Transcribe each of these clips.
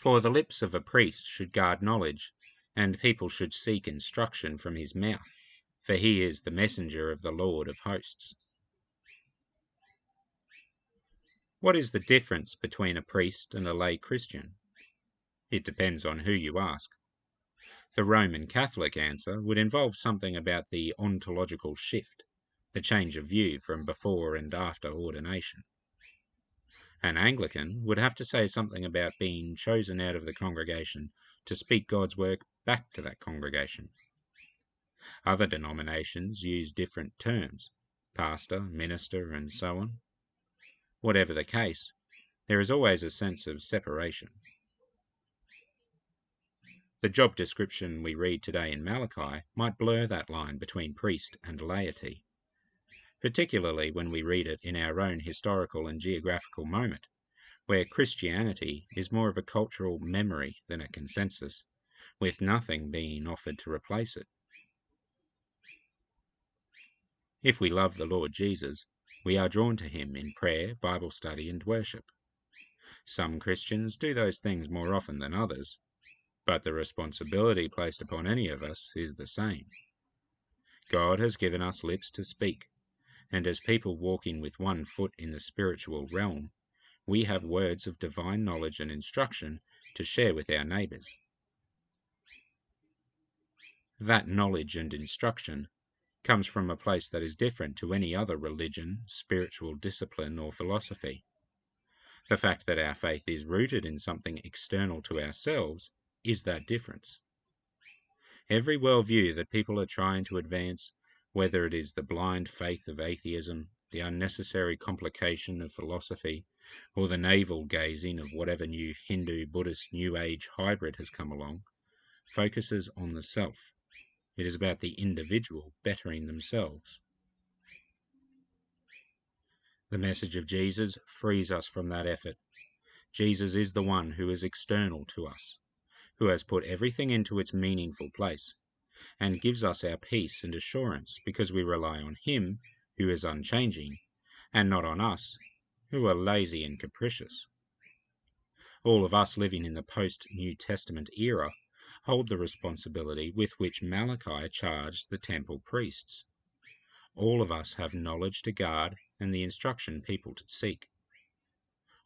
For the lips of a priest should guard knowledge, and people should seek instruction from his mouth, for he is the messenger of the Lord of hosts. What is the difference between a priest and a lay Christian? It depends on who you ask. The Roman Catholic answer would involve something about the ontological shift, the change of view from before and after ordination. An Anglican would have to say something about being chosen out of the congregation to speak God's work back to that congregation. Other denominations use different terms, pastor, minister, and so on. Whatever the case, there is always a sense of separation. The job description we read today in Malachi might blur that line between priest and laity, particularly when we read it in our own historical and geographical moment, where Christianity is more of a cultural memory than a consensus, with nothing being offered to replace it. If we love the Lord Jesus, we are drawn to him in prayer, Bible study, and worship. Some Christians do those things more often than others, but the responsibility placed upon any of us is the same. God has given us lips to speak, and as people walking with one foot in the spiritual realm, we have words of divine knowledge and instruction to share with our neighbours. That knowledge and instruction comes from a place that is different to any other religion, spiritual discipline, or philosophy. The fact that our faith is rooted in something external to ourselves is that difference. Every worldview that people are trying to advance, whether it is the blind faith of atheism, the unnecessary complication of philosophy, or the navel-gazing of whatever new Hindu, Buddhist, New Age hybrid has come along, focuses on the self. It is about the individual bettering themselves. The message of Jesus frees us from that effort. Jesus is the one who is external to us, who has put everything into its meaningful place, and gives us our peace and assurance because we rely on him, who is unchanging, and not on us, who are lazy and capricious. All of us living in the post-New Testament era hold the responsibility with which Malachi charged the temple priests. All of us have knowledge to guard and the instruction people to seek.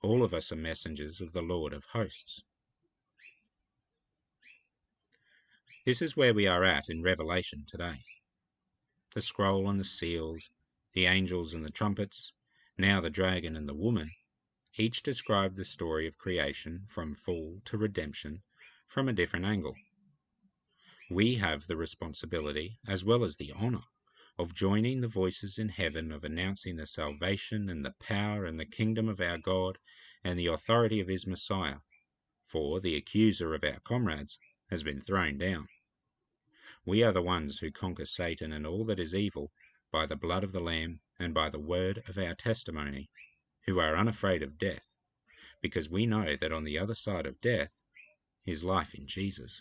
All of us are messengers of the Lord of hosts. This is where we are at in Revelation today. The scroll and the seals, the angels and the trumpets, now the dragon and the woman, each describe the story of creation from fall to redemption from a different angle. We have the responsibility, as well as the honor, of joining the voices in heaven of announcing the salvation and the power and the kingdom of our God and the authority of his Messiah, for the accuser of our comrades has been thrown down. We are the ones who conquer Satan and all that is evil by the blood of the Lamb and by the word of our testimony, who are unafraid of death, because we know that on the other side of death is life in Jesus.